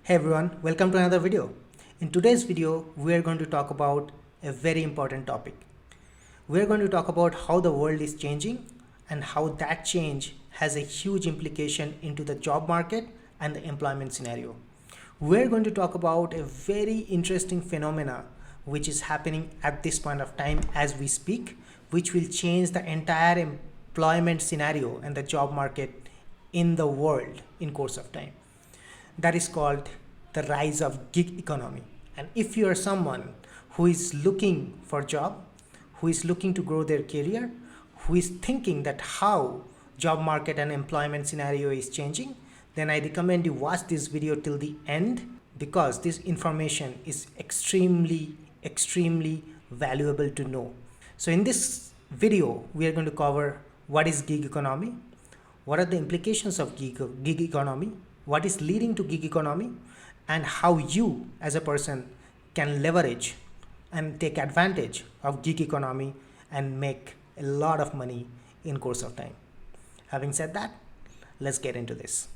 Hey everyone, welcome to another video. In today's video, we are going to talk about a very important topic. We are going to talk about how the world is changing and how that change has a huge implication into the job market and the employment scenario. We are going to talk about a very interesting phenomena which is happening at this point of time as we speak, which will change the entire employment scenario and the job market in the world in course of time. That is called the rise of gig economy. And if you are someone who is looking for a job, who is looking to grow their career, who is thinking that how job market and employment scenario is changing, then I recommend you watch this video till the end, because this information is extremely valuable to know. So in this video, we are going to cover what is gig economy, what are the implications of gig economy, what is leading to gig economy, and how you as a person can leverage and take advantage of gig economy and make a lot of money in course of time. Having said that, let's get into this.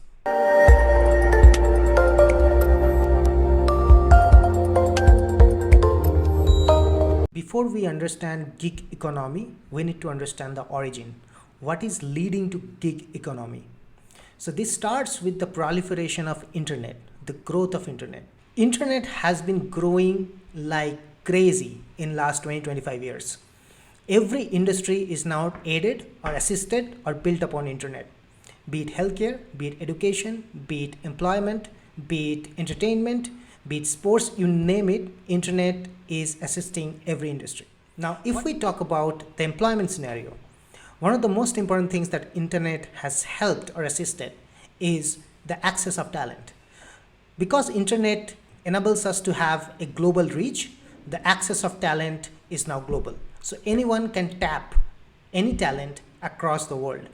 Before we understand gig economy, we need to understand the origin. What is leading to gig economy? So this starts with the proliferation of internet, the growth of internet. Internet has been growing like crazy in last 20-25 years. Every industry is now aided or assisted or built upon internet. Be it healthcare, be it education, be it employment, be it entertainment, be it sports, you name it, internet is assisting every industry. Now, if we talk about the employment scenario, one of the most important things that internet has helped or assisted is the access of talent. Because internet enables us to have a global reach, the access of talent is now global. So anyone can tap any talent across the world.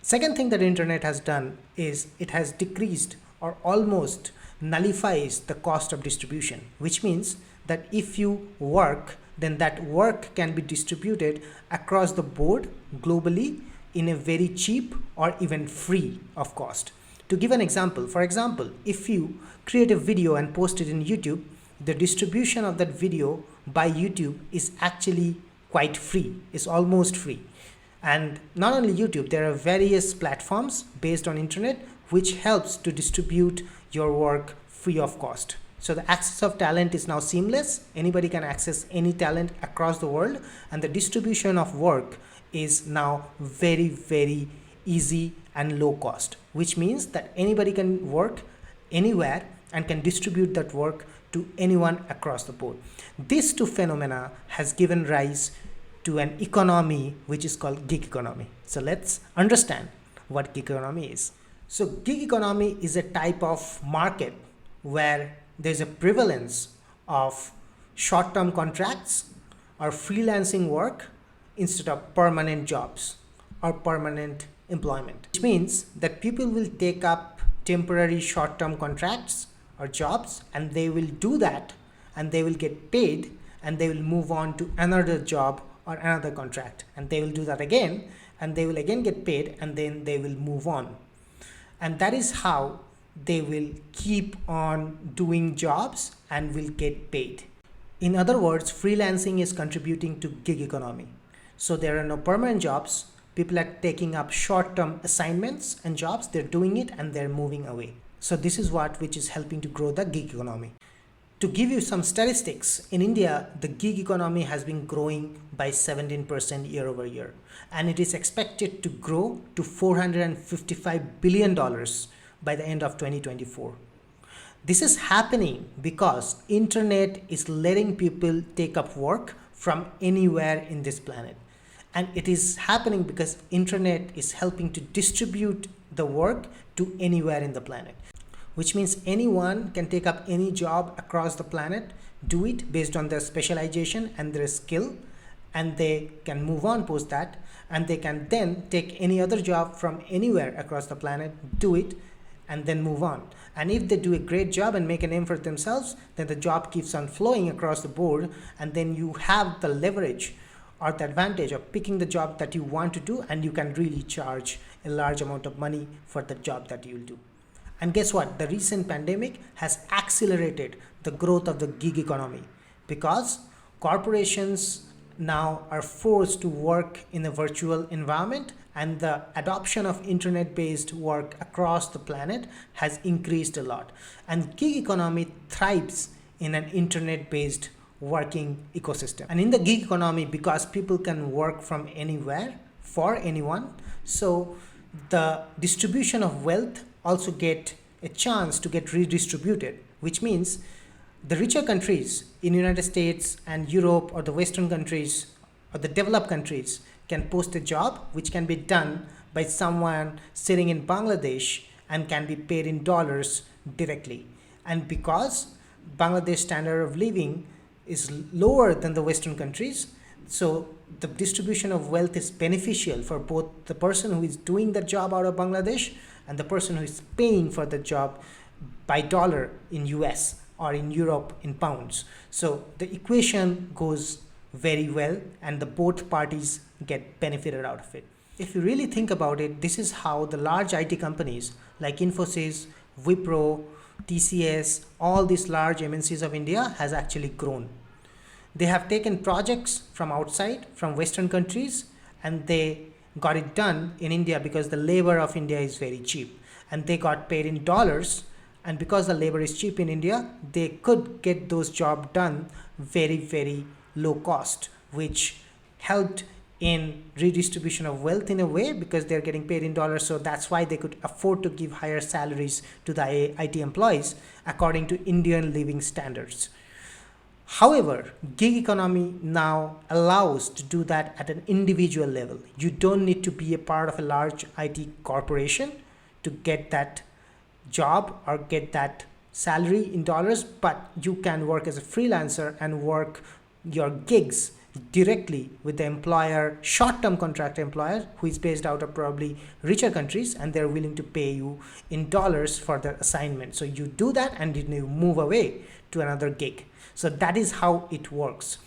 Second thing that internet has done is it has decreased or almost nullifies the cost of distribution, which means that if you work, then that work can be distributed across the board globally in a very cheap or even free of cost. To give an example, for example, if you create a video and post it in YouTube, the distribution of that video by YouTube is actually quite free, it's almost free. And not only YouTube, there are various platforms based on internet which helps to distribute your work free of cost. So the access of talent is now seamless. Anybody can access any talent across the world, and the distribution of work is now very easy and low cost, which means that anybody can work anywhere and can distribute that work to anyone across the board. These two phenomena has given rise to an economy which is called gig economy. So let's understand what gig economy is. So gig economy is a type of market where there's a prevalence of short-term contracts or freelancing work instead of permanent jobs or permanent employment, which means that people will take up temporary short-term contracts or jobs, and they will do that and they will get paid, and they will move on to another job or another contract, and they will do that again and they will again get paid, and then they will move on. And that is how they will keep on doing jobs and will get paid. In other words, freelancing is contributing to gig economy. So there are no permanent jobs. People are taking up short-term assignments and jobs. They're doing it and they're moving away. So this is which is helping to grow the gig economy. To give you some statistics, in India, the gig economy has been growing by 17% year over year. And it is expected to grow to $455 billion by the end of 2024. This is happening because internet is letting people take up work from anywhere in this planet. And it is happening because internet is helping to distribute the work to anywhere in the planet, which means anyone can take up any job across the planet, do it based on their specialization and their skill, and they can move on post that, and they can then take any other job from anywhere across the planet, do it, and then move on. And if they do a great job and make a name for themselves, then the job keeps on flowing across the board, and then you have the leverage or the advantage of picking the job that you want to do, and you can really charge a large amount of money for the job that you'll do. And guess what? The recent pandemic has accelerated the growth of the gig economy because corporations now are forced to work in a virtual environment, and the adoption of internet-based work across the planet has increased a lot. And gig economy thrives in an internet-based working ecosystem. And in the gig economy, because people can work from anywhere for anyone, so the distribution of wealth also get a chance to get redistributed, which means the richer countries in United States and Europe, or the Western countries or the developed countries, can post a job which can be done by someone sitting in Bangladesh and can be paid in dollars directly. And because Bangladesh standard of living is lower than the Western countries, so the distribution of wealth is beneficial for both the person who is doing the job out of Bangladesh and the person who is paying for the job by dollar in US or in Europe in pounds. So the equation goes very well and the both parties get benefited out of it. If you really think about it, this is how the large IT companies like Infosys, Wipro, TCS, all these large MNCs of India has actually grown. They have taken projects from outside, from Western countries, and they got it done in India because the labor of India is very cheap. And they got paid in dollars, and because the labor is cheap in India, they could get those jobs done very, very low cost, which helped in redistribution of wealth in a way because they're getting paid in dollars. So that's why they could afford to give higher salaries to the IT employees according to Indian living standards. However, gig economy now allows to do that at an individual level. You don't need to be a part of a large IT corporation to get that job or get that salary in dollars, but you can work as a freelancer and work your gigs directly with the employer, short-term contract employer who is based out of probably richer countries, and they're willing to pay you in dollars for their assignment. So you do that and you move away to another gig. So that is how it works.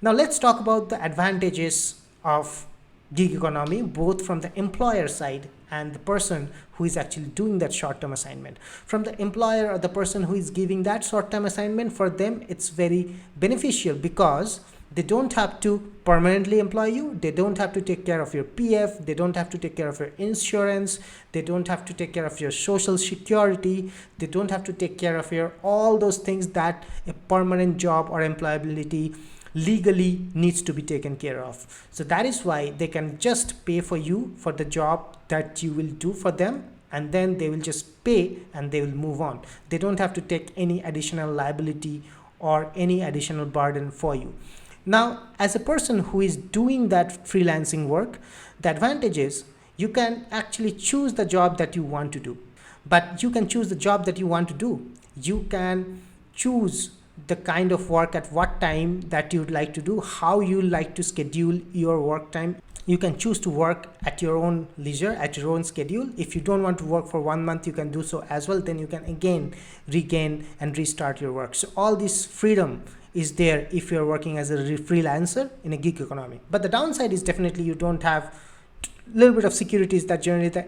Now let's talk about the advantages of gig economy, both from the employer side and the person who is actually doing that short-term assignment. From the employer or the person who is giving that short-term assignment, for them it's very beneficial because they don't have to permanently employ you. They don't have to take care of your PF. They don't have to take care of your insurance. They don't have to take care of your social security. They don't have to take care of your all those things that a permanent job or employability legally needs to be taken care of. So that is why they can just pay for you for the job that you will do for them, and then they will just pay and they will move on. They don't have to take any additional liability or any additional burden for you. Now, as a person who is doing that freelancing work, the advantage is you can actually choose the job that you want to do. But you can choose the job that you want to do. You can choose the kind of work at what time that you'd like to do, how you like to schedule your work time. You can choose to work at your own leisure, at your own schedule. If you don't want to work for 1 month, you can do so as well. Then you can again regain and restart your work. So all this freedom is there if you're working as a freelancer in a gig economy. But the downside is definitely you don't have a little bit of securities that generally the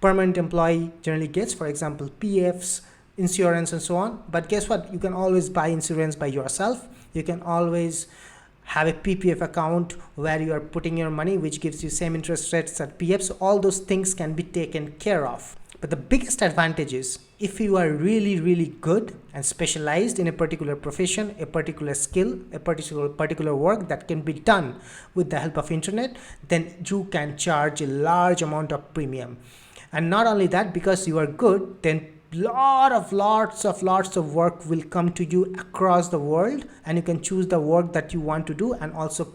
permanent employee generally gets, for example, PFs, insurance and so on. But guess what? You can always buy insurance by yourself. You can always have a PPF account where you are putting your money, which gives you same interest rates at PF. So all those things can be taken care of. But the biggest advantage is if you are really, really good and specialized in a particular profession, a particular skill, a particular work that can be done with the help of internet, then you can charge a large amount of premium. And not only that, because you are good, then lots of work will come to you across the world, and you can choose the work that you want to do and also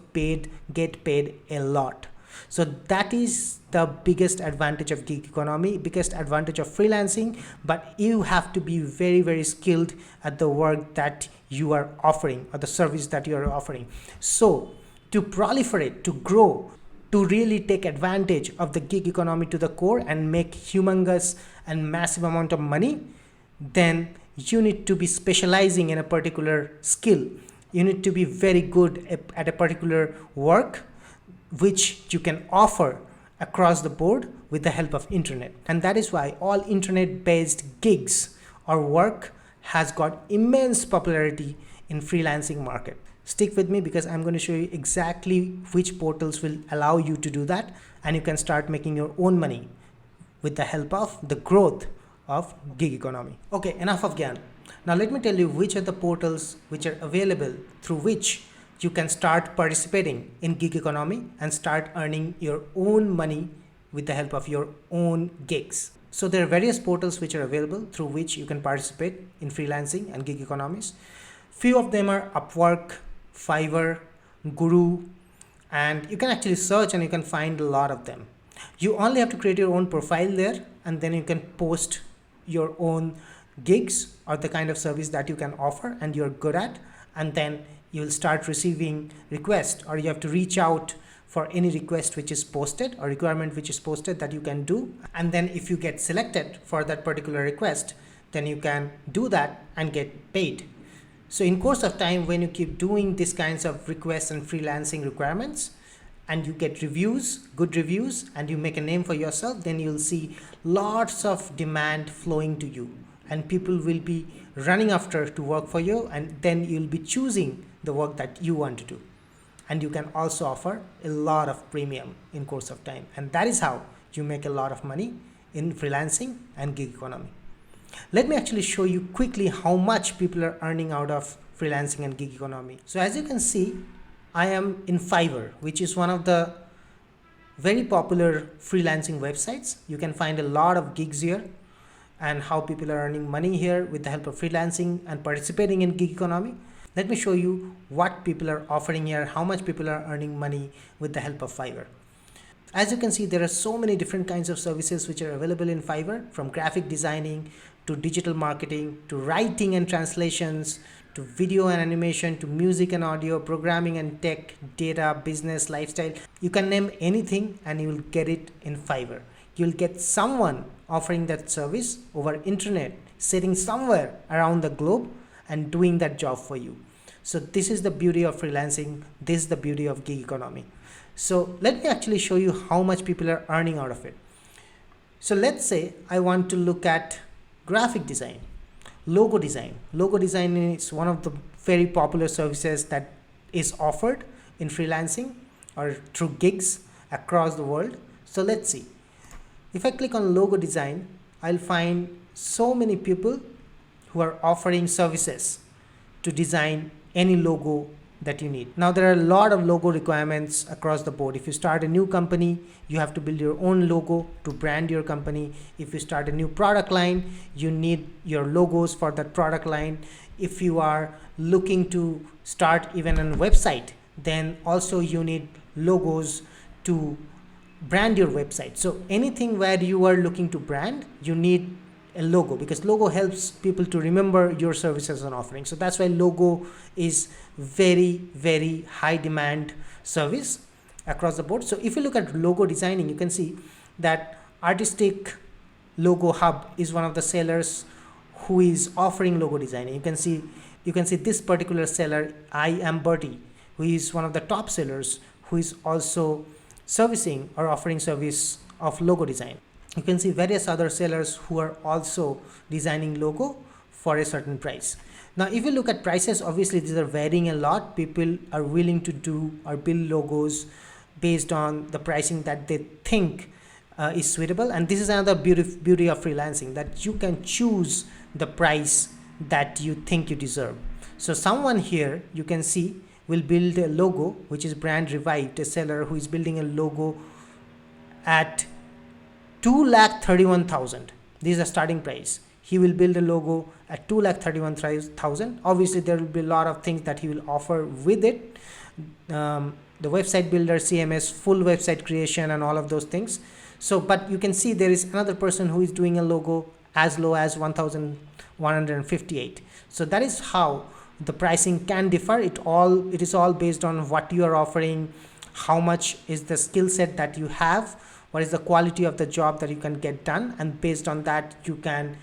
get paid a lot. So that is the biggest advantage of gig economy, biggest advantage of freelancing. But you have to be very, very skilled at the work that you are offering or the service that you are offering. So to proliferate, to grow, to really take advantage of the gig economy to the core and make humongous and massive amount of money, then you need to be specializing in a particular skill. You need to be very good at a particular work which you can offer across the board with the help of internet. And that is why all internet based gigs or work has got immense popularity in freelancing market. Stick with me because I'm going to show you exactly which portals will allow you to do that, and you can start making your own money with the help of the growth of gig economy. Okay, enough of Gyan. Now let me tell you which are the portals which are available through which you can start participating in gig economy and start earning your own money with the help of your own gigs. So there are various portals which are available through which you can participate in freelancing and gig economies. Few of them are Upwork, Fiverr, Guru, and you can actually search and you can find a lot of them. You only have to create your own profile there, and then you can post your own gigs or the kind of service that you can offer and you're good at, and then you'll start receiving requests, or you have to reach out for any request which is posted or requirement which is posted that you can do. And then if you get selected for that particular request, then you can do that and get paid. So in course of time, when you keep doing these kinds of requests and freelancing requirements, and you get reviews, good reviews, and you make a name for yourself, then you'll see lots of demand flowing to you, and people will be running after to work for you, and then you'll be choosing the work that you want to do. And you can also offer a lot of premium in course of time, and that is how you make a lot of money in freelancing and gig economy. Let me actually show you quickly how much people are earning out of freelancing and gig economy. So as you can see, I am in Fiverr, which is one of the very popular freelancing websites. You can find a lot of gigs here and how people are earning money here with the help of freelancing and participating in gig economy. Let me show you what people are offering here, how much people are earning money with the help of Fiverr. As you can see, there are so many different kinds of services which are available in Fiverr, from graphic designing to digital marketing to writing and translations to video and animation to music and audio, programming and tech, data, business, lifestyle. You can name anything and you will get it in Fiverr. You'll get someone offering that service over internet, sitting somewhere around the globe and doing that job for you. So this is the beauty of freelancing. This is the beauty of gig economy. So let me actually show you how much people are earning out of it. So let's say I want to look at graphic design, logo design. Logo design is one of the very popular services that is offered in freelancing or through gigs across the world. So let's see. If I click on logo design, I'll find so many people who are offering services to design any logo that you need. Now there are a lot of logo requirements across the board. If you start a new company, you have to build your own logo to brand your company. If you start a new product line, you need your logos for that product line. If you are looking to start even a website, then also you need logos to brand your website. So anything where you are looking to brand, you need a logo, because logo helps people to remember your services and offerings. So that's why logo is very, very high demand service across the board. So if you look at logo designing, you can see that Artistic Logo Hub is one of the sellers who is offering logo designing. You can see this particular seller, I Am Bertie, who is one of the top sellers, who is also servicing or offering service of logo design. You can see various other sellers who are also designing logo for a certain price. Now, if you look at prices, obviously these are varying a lot. People are willing to do or build logos based on the pricing that they think is suitable. And this is another beauty of freelancing, that you can choose the price that you think you deserve. So someone here, you can see, will build a logo, which is Brand Revived, a seller who is building a logo at 2,31,000. This is the starting price. He will build a logo at 2,31,000. Obviously, there will be a lot of things that he will offer with it. The website builder, CMS, full website creation, and all of those things. So, but you can see there is another person who is doing a logo as low as 1,158. So that is how the pricing can differ. It is all based on what you are offering, how much is the skill set that you have, what is the quality of the job that you can get done, and based on that you can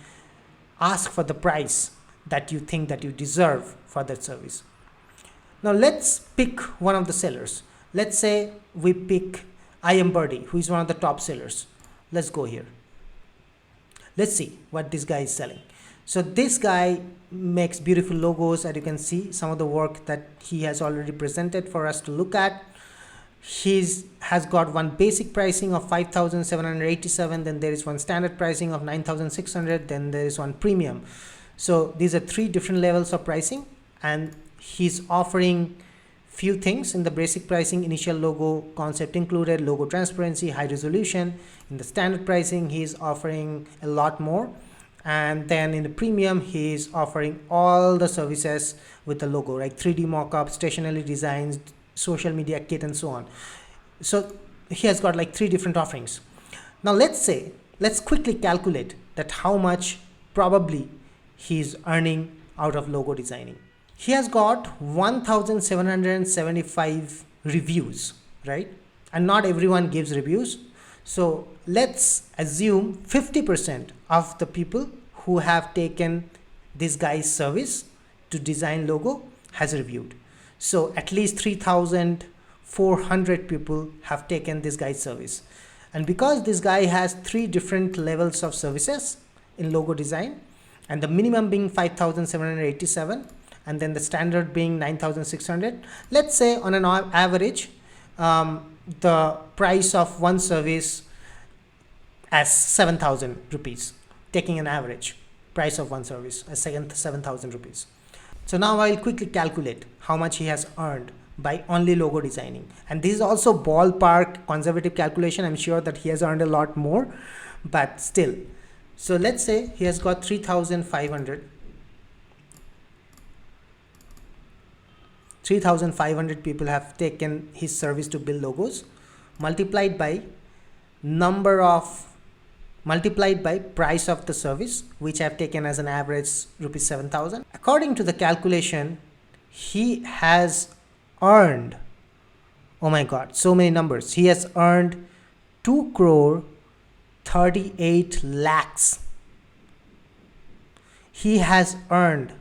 ask for the price that you think that you deserve for that service. Now let's pick one of the sellers. Let's say we pick I am Birdie, who is one of the top sellers. Let's go here. Let's see what this guy is selling. So this guy makes beautiful logos, and you can see some of the work that he has already presented for us to look at. Has got one basic pricing of 5,787, then there is one standard pricing of 9,600, then there is one premium. So these are three different levels of pricing, and he's offering few things. In the basic pricing, initial logo concept included, logo transparency, high resolution. In the standard pricing, he's offering a lot more, and then in the premium, he's offering all the services with the logo, like 3D mockup, stationery designs, social media kit, and so on. So he has got like three different offerings. Now let's quickly calculate that how much probably he's earning out of logo designing. He has got 1,775 reviews, right? And not everyone gives reviews. So let's assume 50% of the people who have taken this guy's service to design logo has reviewed. So at least 3,400 people have taken this guy's service. And because this guy has three different levels of services in logo design, and the minimum being 5,787, and then the standard being 9,600, let's say on an average, the price of one service as 7,000 rupees, taking an average price of one service as 7,000 rupees. So now I'll quickly calculate how much he has earned by only logo designing. And this is also ballpark conservative calculation. I'm sure that he has earned a lot more, but still. So let's say he has got 3,500 people have taken his service to build logos, multiplied by price of the service, which I've taken as an average rupees 7,000. According to the calculation, he has earned, oh my god, so many numbers. He has earned 2 crore 38 lakhs. He has earned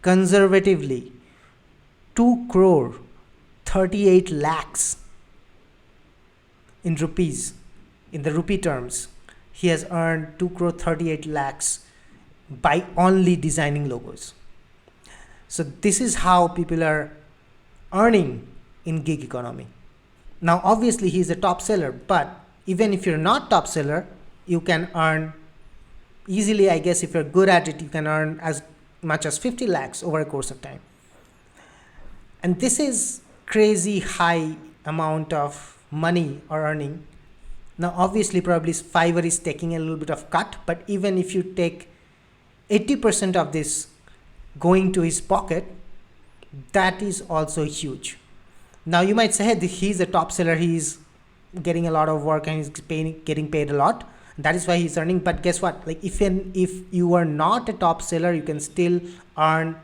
conservatively 2 crore 38 lakhs in rupees, in the rupee terms. He has earned 2 crore 38 lakhs by only designing logos. So this is how people are earning in gig economy. Now obviously he is a top seller, but even if you're not top seller, you can earn easily, I guess. If you're good at it, you can earn as much as 50 lakhs over a course of time. And this is crazy high amount of money or earning. Now obviously probably Fiverr is taking a little bit of cut, but even if you take 80% of this going to his pocket, that is also huge. Now you might say, hey, he's a top seller, he's getting a lot of work and he's getting paid a lot. That is why he's earning. But guess what? Like if you are not a top seller, you can still earn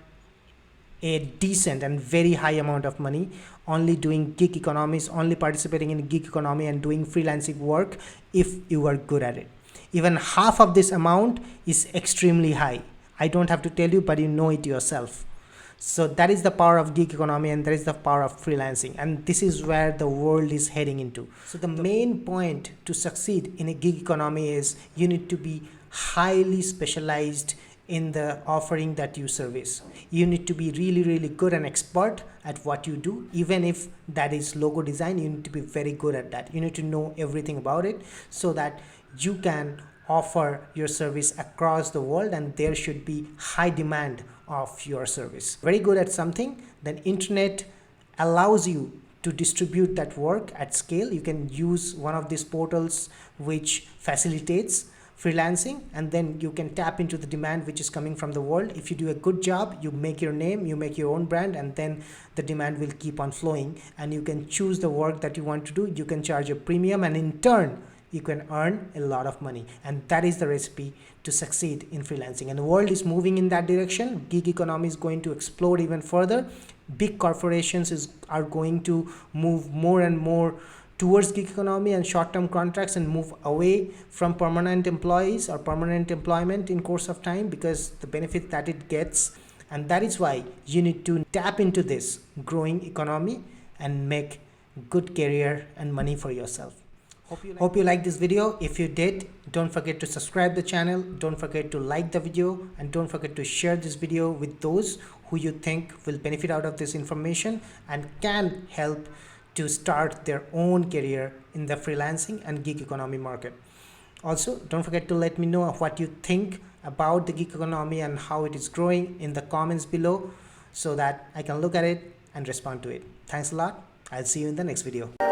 a decent and very high amount of money only doing gig economies, only participating in gig economy and doing freelancing work if you are good at it. Even half of this amount is extremely high. I don't have to tell you, but you know it yourself. So that is the power of gig economy, and that is the power of freelancing, and this is where the world is heading into. So the main point to succeed in a gig economy is you need to be highly specialized in the offering that you service. You need to be really good and expert at what you do. Even if that is logo design, you need to be very good at that. You need to know everything about it so that you can offer your service across the world, and there should be high demand of your service. Very good at something, then internet allows you to distribute that work at scale. You can use one of these portals which facilitates freelancing, and then you can tap into the demand which is coming from the world. If you do a good job, you make your name, you make your own brand, and then the demand will keep on flowing, and you can choose the work that you want to do. You can charge a premium, and in turn you can earn a lot of money. And that is the recipe to succeed in freelancing, and the world is moving in that direction. Gig economy is going to explode even further. Big corporations are going to move more and more towards gig economy and short-term contracts, and move away from permanent employees or permanent employment in course of time, because the benefit that it gets. And that is why you need to tap into this growing economy and make good career and money for yourself. Hope you liked this video. If you did, don't forget to subscribe the channel, don't forget to like the video, and don't forget to share this video with those who you think will benefit out of this information and can help to start their own career in the freelancing and gig economy market. Also, don't forget to let me know what you think about the gig economy and how it is growing in the comments below so that I can look at it and respond to it. Thanks a lot. I'll see you in the next video.